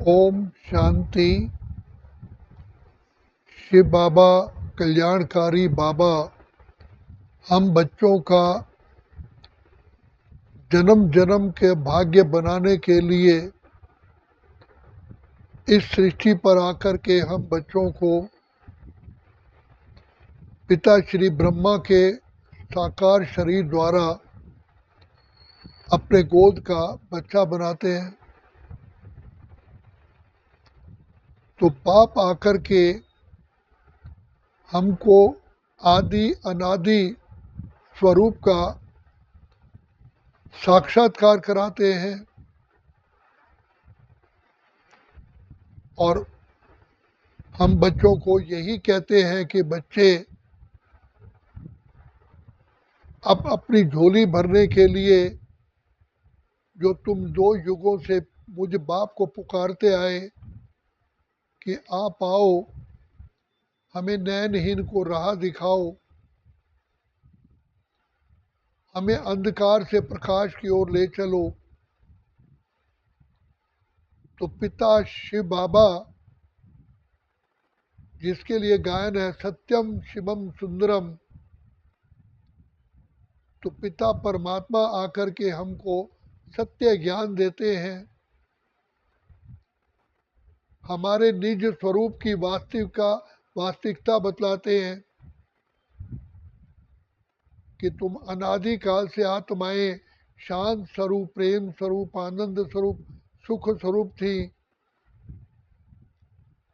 ओम शांति। शिव बाबा कल्याणकारी बाबा हम बच्चों का जन्म जन्म के भाग्य बनाने के लिए इस सृष्टि पर आकर के हम बच्चों को पिता श्री ब्रह्मा के साकार शरीर द्वारा अपने गोद का बच्चा बनाते हैं। तो बाप आकर के हमको आदि अनादि स्वरूप का साक्षात्कार कराते हैं और हम बच्चों को यही कहते हैं कि बच्चे अब अपनी झोली भरने के लिए जो तुम 2 युगों से मुझ बाप को पुकारते आए कि आप आओ, हमें नैनहीन को राह दिखाओ, हमें अंधकार से प्रकाश की ओर ले चलो। तो पिता शिव बाबा, जिसके लिए गायन है सत्यम शिवम सुंदरम, तो पिता परमात्मा आकर के हमको सत्य ज्ञान देते हैं, हमारे निज स्वरूप की वास्तविकता बतलाते हैं कि तुम अनादिकाल से आत्माएं शांत स्वरूप, प्रेम स्वरूप, आनंद स्वरूप, सुख स्वरूप थी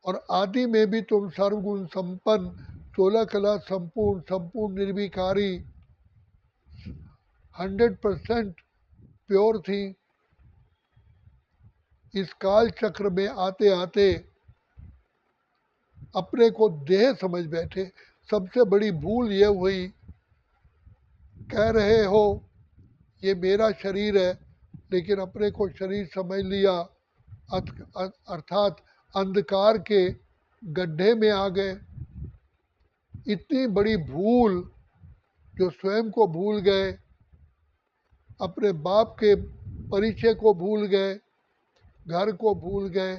और आदि में भी तुम सर्वगुण संपन्न, 16 कला संपूर्ण, संपूर्ण निर्विकारी, 100% प्योर थी। इस काल चक्र में आते आते अपने को देह समझ बैठे। सबसे बड़ी भूल ये हुई, कह रहे हो ये मेरा शरीर है, लेकिन अपने को शरीर समझ लिया, अर्थात अंधकार के गड्ढे में आ गए। इतनी बड़ी भूल जो स्वयं को भूल गए, अपने बाप के परिचय को भूल गए, घर को भूल गए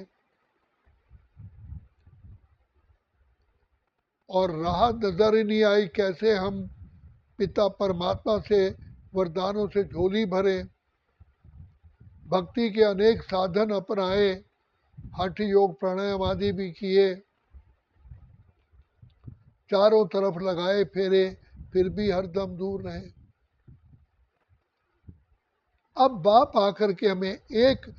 और राह नजर ही नहीं आई कैसे हम पिता परमात्मा से वरदानों से झोली भरे। भक्ति के अनेक साधन अपनाए, हठ योग प्राणायाम आदि भी किए, चारों तरफ लगाए फेरे, फिर भी हरदम दूर रहे। अब बाप आकर के हमें एक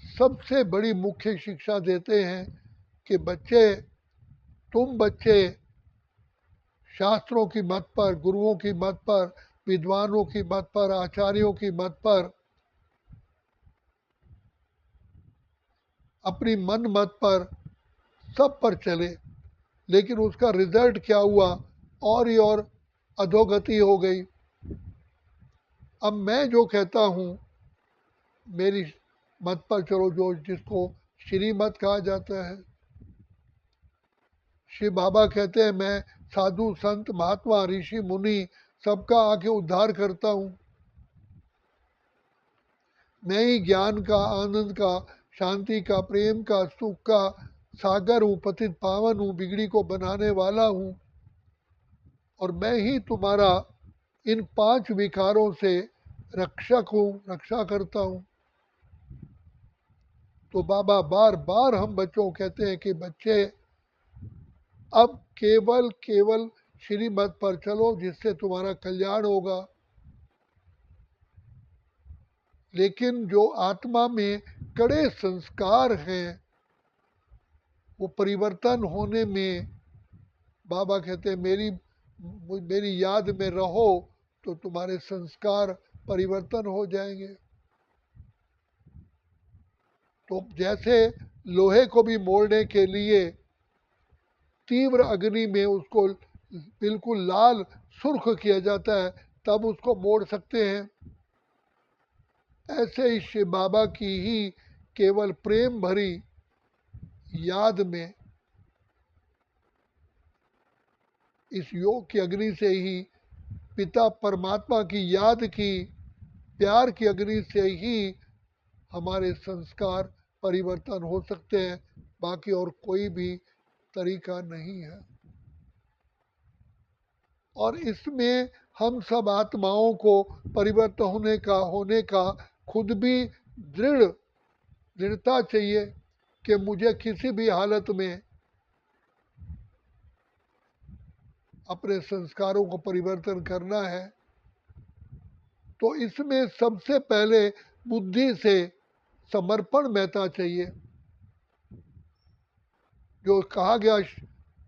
सबसे बड़ी मुख्य शिक्षा देते हैं कि बच्चे, तुम बच्चे शास्त्रों की मत पर, गुरुओं की मत पर, विद्वानों की मत पर, आचार्यों की मत पर, अपनी मन मत पर, सब पर चले, लेकिन उसका रिजल्ट क्या हुआ? और ही और अधोगति हो गई। अब मैं जो कहता हूँ, मेरी मत पर चलो, जो जिसको श्रीमत कहा जाता है। शिव बाबा कहते हैं मैं साधु संत महात्मा ऋषि मुनि सबका आके उद्धार करता हूँ। मैं ही ज्ञान का, आनंद का, शांति का, प्रेम का, सुख का सागर हूँ, पतित पावन हूँ, बिगड़ी को बनाने वाला हूँ और मैं ही तुम्हारा इन 5 विकारों से रक्षक हूँ, रक्षा करता हूँ। तो बाबा बार बार हम बच्चों को कहते हैं कि बच्चे अब केवल श्रीमत पर चलो, जिससे तुम्हारा कल्याण होगा। लेकिन जो आत्मा में कड़े संस्कार हैं, वो परिवर्तन होने में बाबा कहते हैं मेरी याद में रहो तो तुम्हारे संस्कार परिवर्तन हो जाएंगे। तो जैसे लोहे को भी मोड़ने के लिए तीव्र अग्नि में उसको बिल्कुल लाल सुर्ख किया जाता है, तब उसको मोड़ सकते हैं। ऐसे ही शिव बाबा की ही केवल प्रेम भरी याद में, इस योग की अग्नि से ही, पिता परमात्मा की याद की, प्यार की अग्नि से ही हमारे संस्कार परिवर्तन हो सकते हैं, बाकी और कोई भी तरीका नहीं है। और इसमें हम सब आत्माओं को परिवर्तन होने का खुद भी दृढ़ता चाहिए कि मुझे किसी भी हालत में अपने संस्कारों को परिवर्तन करना है। तो इसमें सबसे पहले बुद्धि से समर्पण महता चाहिए। जो कहा गया,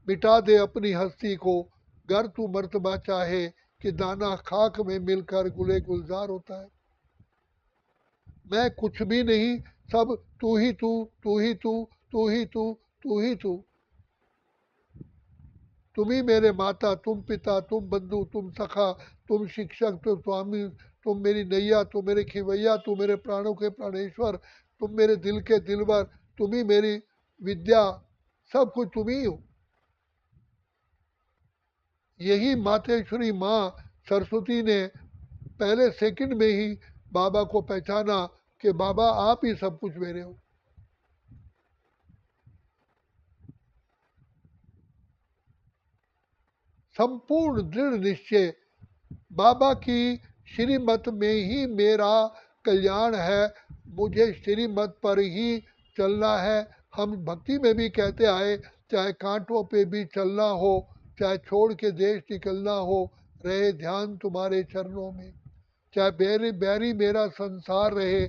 मिटा दे अपनी हस्ती को, घर तू मर्तबा चाहे, कि दाना खाक में मिलकर गुले गुलजार होता है। मैं कुछ भी नहीं, सब तू ही तू, तू ही तू, तू ही तू, तू ही तू। तुम ही मेरे माता, तुम पिता, तुम बंधु, तुम सखा, तुम शिक्षक, तुम स्वामी, तुम मेरी नैया, तुम मेरे खिवैया, तुम मेरे प्राणों के प्राणेश्वर, तुम मेरे दिल के दिलवर, तुम ही मेरी विद्या, सब कुछ तुम ही हो। यही मातेश्वरी माँ सरस्वती ने पहले सेकंड में ही बाबा को पहचाना कि बाबा आप ही सब कुछ मेरे हो। संपूर्ण दृढ़ निश्चय, बाबा की श्रीमत में ही मेरा कल्याण है, मुझे श्रीमत पर ही चलना है। हम भक्ति में भी कहते आए, चाहे कांटों पे भी चलना हो, चाहे छोड़ के देश निकलना हो, रहे ध्यान तुम्हारे चरणों में। चाहे बैरी बैरी मेरा संसार रहे,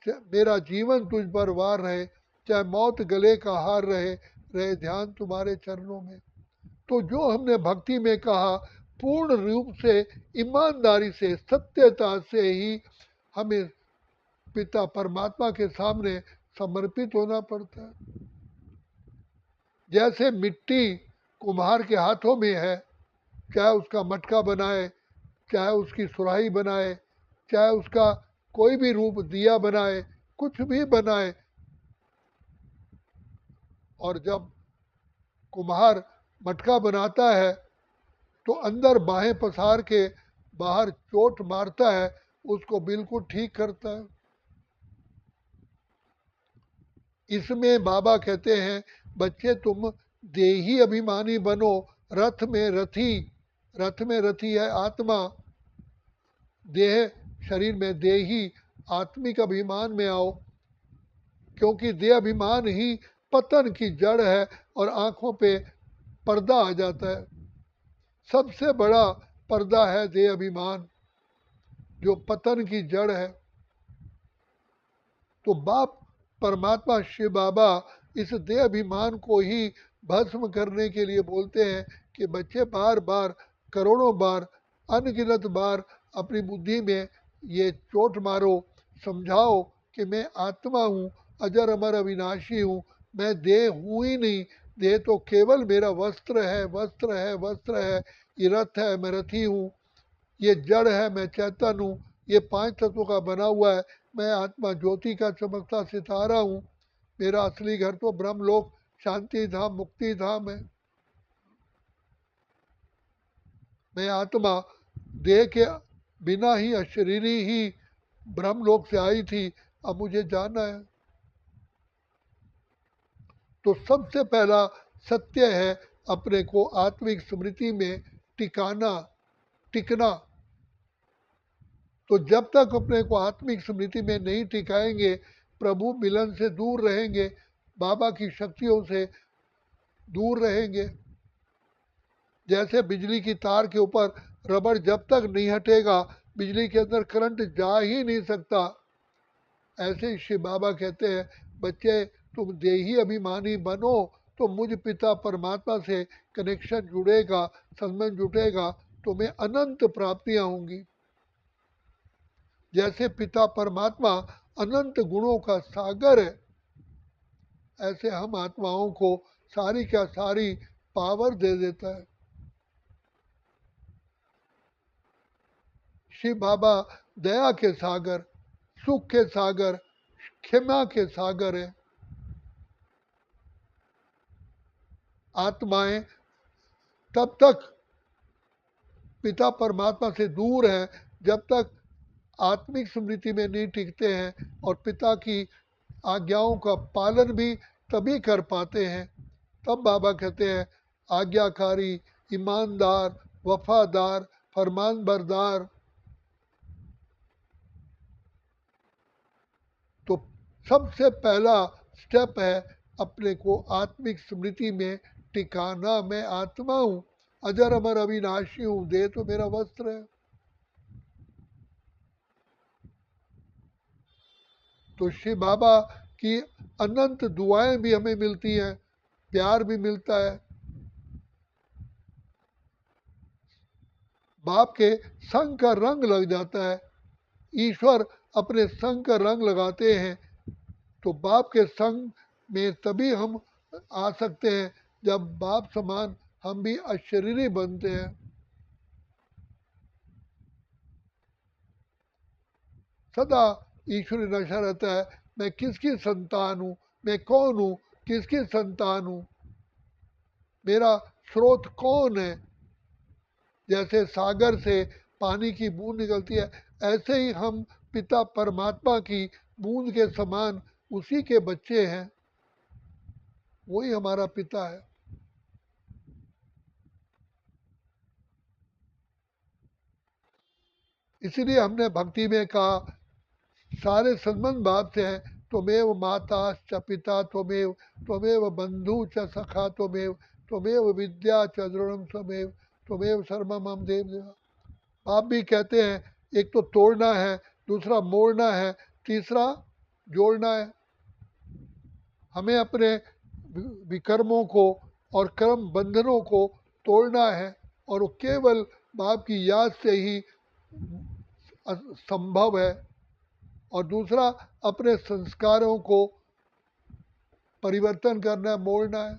मेरा जीवन तुझ पर वार रहे, चाहे मौत गले का हार रहे, रहे ध्यान तुम्हारे चरणों में। तो जो हमने भक्ति में कहा, पूर्ण रूप से ईमानदारी से सत्यता से ही हमें पिता परमात्मा के सामने समर्पित होना पड़ता है। जैसे मिट्टी कुम्हार के हाथों में है, चाहे उसका मटका बनाए, चाहे उसकी सुराही बनाए, चाहे उसका कोई भी रूप दिया बनाए, कुछ भी बनाए, और जब कुम्हार मटका बनाता है तो अंदर बाहें पसार के बाहर चोट मारता है, उसको बिल्कुल ठीक करता है। इसमें बाबा कहते हैं, बच्चे तुम देही अभिमानी बनो, रथ में रथी, रथ में रथी है आत्मा, देह शरीर में देही, आत्मिक अभिमान में आओ, क्योंकि देह अभिमान ही पतन की जड़ है और आंखों पे पर्दा आ जाता है। सबसे बड़ा पर्दा है देह अभिमान, जो पतन की जड़ है। तो बाप परमात्मा शिव बाबा इस देह अभिमान को ही भस्म करने के लिए बोलते हैं कि बच्चे बार बार, करोड़ों बार, अनगिनत बार अपनी बुद्धि में ये चोट मारो, समझाओ कि मैं आत्मा हूँ, अजर अमर अविनाशी हूँ, मैं देह हूँ ही नहीं, देह तो केवल मेरा वस्त्र है, वस्त्र है, वस्त्र है, ये रथ है, मैं रथी हूँ, ये जड़ है, मैं चैतन्य हूँ, ये 5 तत्वों का बना हुआ है, मैं आत्मा ज्योति का चमकता सितारा हूँ, मेरा असली घर तो ब्रह्मलोक शांति धाम मुक्ति धाम है। मैं आत्मा देह के बिना ही अशरीरी ही ब्रह्मलोक से आई थी, अब मुझे जाना है। तो सबसे पहला सत्य है अपने को आत्मिक स्मृति में टिकना। तो जब तक अपने को आत्मिक स्मृति में नहीं टिकाएंगे, प्रभु मिलन से दूर रहेंगे, बाबा की शक्तियों से दूर रहेंगे। जैसे बिजली की तार के ऊपर रबड़ जब तक नहीं हटेगा, बिजली के अंदर करंट जा ही नहीं सकता। ऐसे ही शिव बाबा कहते हैं, बच्चे तुम देही अभिमानी बनो, तो मुझ पिता परमात्मा से कनेक्शन जुड़ेगा, संबंध जुटेगा, तुम्हें अनंत प्राप्तियां होंगी। जैसे पिता परमात्मा अनंत गुणों का सागर है, ऐसे हम आत्माओं को सारी क्या सारी पावर दे देता है। शिव बाबा दया के सागर, सुख के सागर, क्षमा के सागर है। आत्माएं तब तक पिता परमात्मा से दूर है जब तक आत्मिक स्मृति में नहीं टिकते हैं और पिता की आज्ञाओं का पालन भी तभी कर पाते हैं। तब बाबा कहते हैं आज्ञाकारी, ईमानदार, वफादार, फरमान बरदार। तो सबसे पहला स्टेप है अपने को आत्मिक स्मृति में टिकाना। मैं आत्मा हूँ, अजर अमर अविनाशी हूँ, देह तो मेरा वस्त्र है। तो शिव बाबा की अनंत दुआएं भी हमें मिलती हैं, प्यार भी मिलता है। बाप के संग का रंग लग जाता है। ईश्वर अपने संग का रंग लगाते हैं, तो बाप के संग में तभी हम आ सकते हैं जब बाप समान हम भी अशरीरी बनते हैं। सदा ईश्वरी नशा रहता है, मैं किसकी संतान हूँ, मैं कौन हूँ, किसकी संतान हूँ, मेरा स्रोत कौन है। जैसे सागर से पानी की बूंद निकलती है, ऐसे ही हम पिता परमात्मा की बूंद के समान उसी के बच्चे हैं, वही हमारा पिता है। इसीलिए हमने भक्ति में कहा सारे संबंध बाप से हैं। त्वमेव माता च पिता त्वमेव, त्वमेव बंधु च सखा त्वमेव, त्वमेव विद्या च द्रोणम त्वमेव, त्वमेव सर्वम मम देव देवा। आप भी कहते हैं एक तो तोड़ना है, दूसरा मोड़ना है, तीसरा जोड़ना है। हमें अपने विकर्मों को और कर्म बंधनों को तोड़ना है, और वो केवल बाप की याद से ही संभव है। और दूसरा अपने संस्कारों को परिवर्तन करना है, मोड़ना है।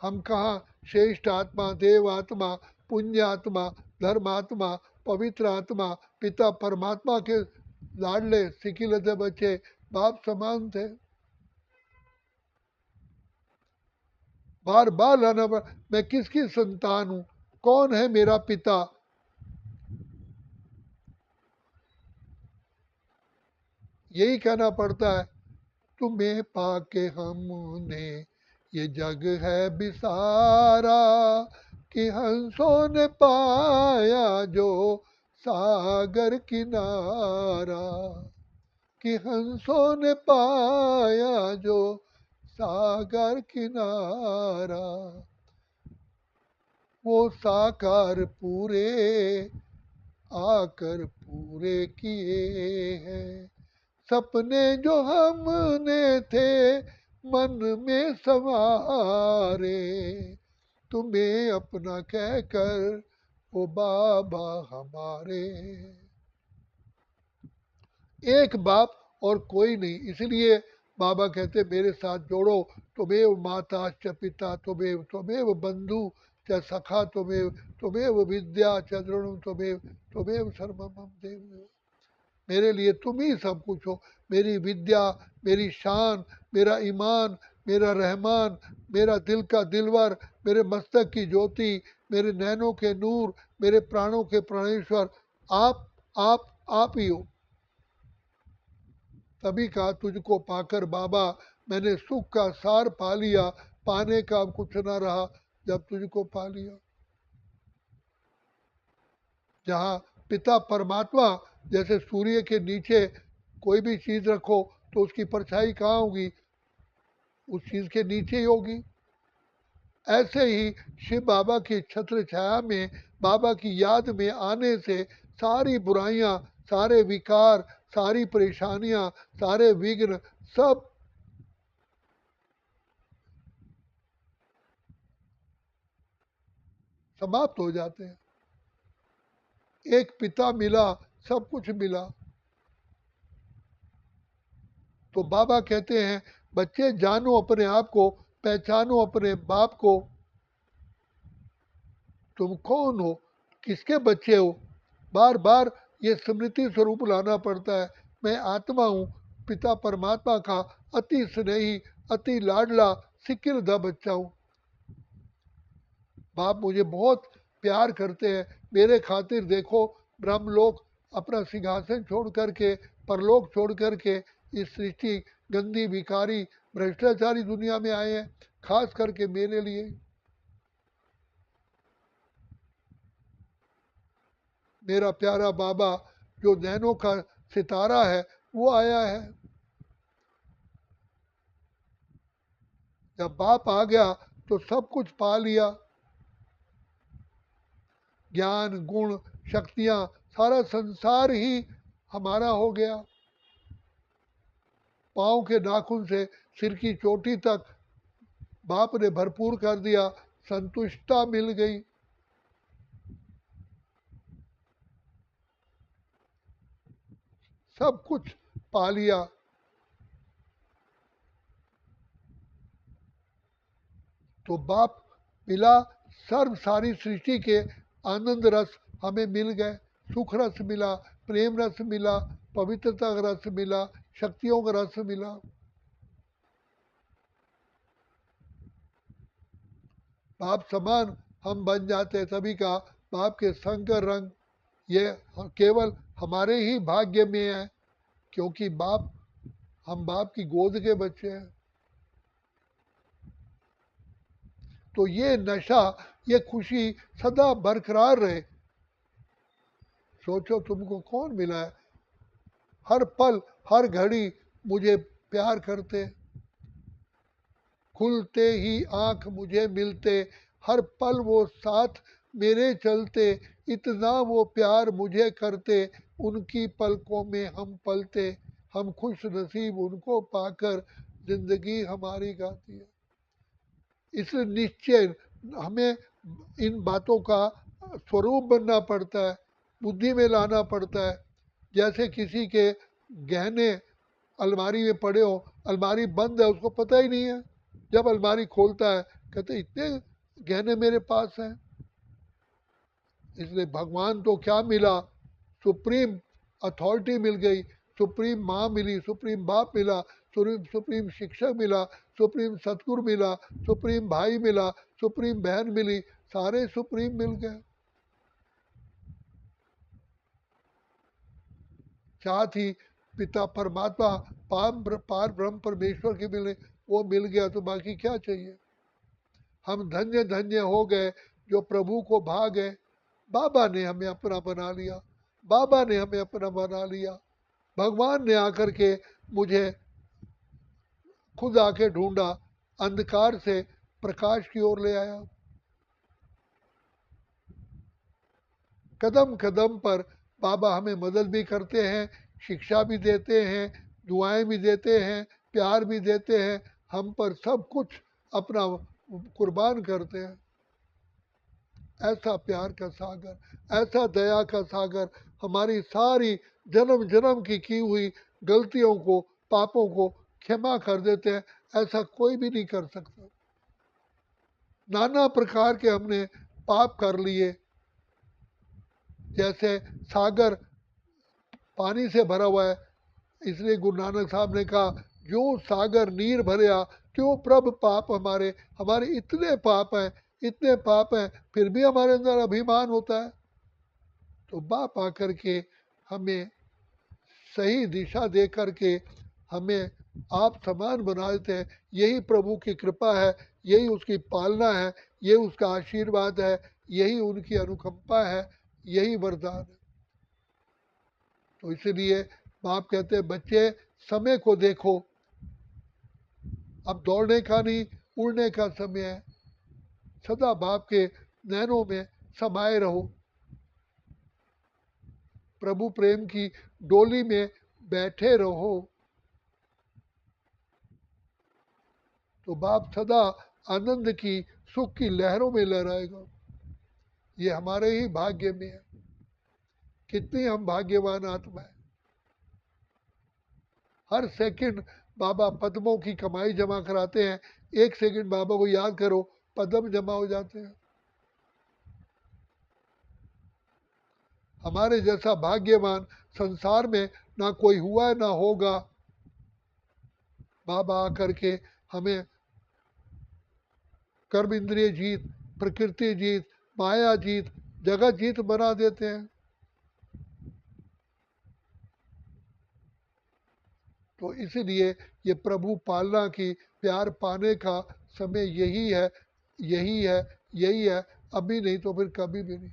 हम कहाँ श्रेष्ठ आत्मा, देव आत्मा, पुण्य आत्मा, धर्मात्मा, पवित्र आत्मा, पिता परमात्मा के लाडले सिकिलते बच्चे बाप समान थे। बार बार लाना पड़ा, मैं किसकी संतान हूँ, कौन है मेरा पिता। यही कहना पड़ता है, तुम्हें पाके हमने ये जग है बिसारा, कि हंसों ने पाया जो सागर किनारा, कि हंसों ने पाया जो सागर किनारा। वो साकार पूरे आकर पूरे किए हैं, सपने जो हमने थे मन में सवारे, तुम्हें अपना कहकर ओ बाबा हमारे। एक बाप और कोई नहीं, इसलिए बाबा कहते मेरे साथ जोड़ो, तुम्हें माता च पिता तुम्हें, तुम्हें बंधु च सखा तुम्हें, तुम्हें विद्या च द्रोणु तुम्हें, तुम्हें सर्वम देव। मेरे लिए तुम ही सब कुछ हो, मेरी विद्या, मेरी शान, मेरा ईमान, मेरा रहमान, मेरा दिल का दिलवर, मेरे मस्तक की ज्योति, मेरे नैनों के नूर, मेरे प्राणों के प्राणेश्वर, आप ही हो। तभी कहा तुझको पाकर बाबा मैंने सुख का सार पा लिया, पाने का अब कुछ ना रहा जब तुझको पा लिया। जहाँ पिता परमात्मा, जैसे सूर्य के नीचे कोई भी चीज रखो तो उसकी परछाई कहाँ होगी, उस चीज के नीचे ही होगी। ऐसे ही शिव बाबा की छत्र छाया में, बाबा की याद में आने से सारी बुराइयां, सारे विकार, सारी परेशानियां, सारे विघ्न सब समाप्त हो जाते हैं। एक पिता मिला, सब कुछ मिला। तो बाबा कहते हैं बच्चे जानो अपने आप को, पहचानो अपने बाप को। तुम कौन हो, किसके बच्चे हो, बार बार ये स्मृति स्वरूप लाना पड़ता है। मैं आत्मा हूँ, पिता परमात्मा का अति स्नेही, अति लाडला सिकिलधा बच्चा हूँ। बाप मुझे बहुत प्यार करते हैं, मेरे खातिर देखो ब्रह्मलोक अपना सिंहासन छोड़ करके, परलोक छोड़ करके इस सृष्टि गंदी भिखारी भ्रष्टाचारी दुनिया में आए हैं, खास करके मेरे लिए। मेरा प्यारा बाबा जो नैनों का सितारा है वो आया है। जब बाप आ गया तो सब कुछ पा लिया, ज्ञान गुण शक्तियां, सारा संसार ही हमारा हो गया। पाँव के नाखून से सिर की चोटी तक बाप ने भरपूर कर दिया, संतुष्टता मिल गई। सब कुछ पा लिया। तो बाप मिला, सर्व सारी सृष्टि के आनंद रस हमें मिल गए, सुख रस मिला, प्रेम रस मिला, पवित्रता का रस मिला, शक्तियों का रस मिला। बाप समान हम बन जाते सभी का, बाप के संग का रंग ये केवल हमारे ही भाग्य में है, क्योंकि बाप, हम बाप की गोद के बच्चे हैं। तो ये नशा, ये खुशी सदा बरकरार रहे। सोचो तुमको कौन मिला है, हर पल हर घड़ी मुझे प्यार करते, खुलते ही आंख मुझे मिलते, हर पल वो साथ मेरे चलते, इतना वो प्यार मुझे करते, उनकी पलकों में हम पलते, हम खुश नसीब उनको पाकर, जिंदगी हमारी गाती है। इस निश्चय हमें इन बातों का स्वरूप बनना पड़ता है, बुद्धि में लाना पड़ता है। जैसे किसी के गहने अलमारी में पड़े हो, अलमारी बंद है उसको पता ही नहीं है, जब अलमारी खोलता है कहते इतने गहने मेरे पास हैं। इसलिए भगवान तो क्या मिला, सुप्रीम अथॉरिटी मिल गई, सुप्रीम माँ मिली, सुप्रीम बाप मिला, सुप्रीम शिक्षक मिला, सुप्रीम सतगुरु मिला, सुप्रीम भाई मिला, सुप्रीम बहन मिली, सारे सुप्रीम मिल गए। साथ ही पिता परमात्मा पार ब्रह्म परमेश्वर की मिले, वो मिल गया तो बाकी क्या चाहिए। हम धन्य धन्य हो गए जो प्रभु को भा गए। बाबा ने हमें अपना बना लिया, बाबा ने हमें अपना बना लिया। भगवान ने आकर के मुझे खुद आके ढूंढा, अंधकार से प्रकाश की ओर ले आया। कदम कदम पर बाबा हमें मदद भी करते हैं, शिक्षा भी देते हैं, दुआएं भी देते हैं, प्यार भी देते हैं, हम पर सब कुछ अपना कुर्बान करते हैं। ऐसा प्यार का सागर, ऐसा दया का सागर, हमारी सारी जन्म जन्म की हुई गलतियों को, पापों को क्षमा कर देते हैं, ऐसा कोई भी नहीं कर सकता। नाना प्रकार के हमने पाप कर लिए, जैसे सागर पानी से भरा हुआ है, इसलिए गुरु नानक साहब ने कहा जो सागर नीर भरया क्यों प्रभ पाप हमारे। हमारे इतने पाप हैं, इतने पाप हैं, फिर भी हमारे अंदर अभिमान होता है। तो बाप आकर के हमें सही दिशा दे करके हमें आप समान बना देते हैं। यही प्रभु की कृपा है, यही उसकी पालना है, यही उसका आशीर्वाद है, यही उनकी अनुकंपा है, यही वरदान है। तो इसलिए बाप कहते हैं बच्चे समय को देखो, अब दौड़ने का नहीं उड़ने का समय है। सदा बाप के नैनों में समाये रहो, प्रभु प्रेम की डोली में बैठे रहो, तो बाप सदा आनंद की सुख की लहरों में लहराएगा। ये हमारे ही भाग्य में है। कितनी हम भाग्यवान आत्मा है। हर सेकंड बाबा पद्मों की कमाई जमा कराते हैं, एक सेकंड बाबा को याद करो पद्म जमा हो जाते हैं। हमारे जैसा भाग्यवान संसार में ना कोई हुआ है ना होगा। बाबा आकर के हमें कर्म इंद्रिय जीत, प्रकृति जीत, माया जीत, जगत जीत बना देते हैं। तो इसीलिए ये प्रभु पालना की, प्यार पाने का समय यही है, यही है, यही है, अभी नहीं तो फिर कभी भी नहीं।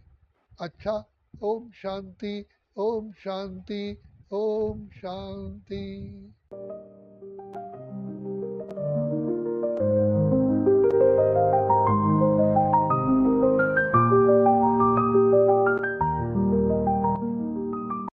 अच्छा, ओम शांति, ओम शांति, ओम शांति।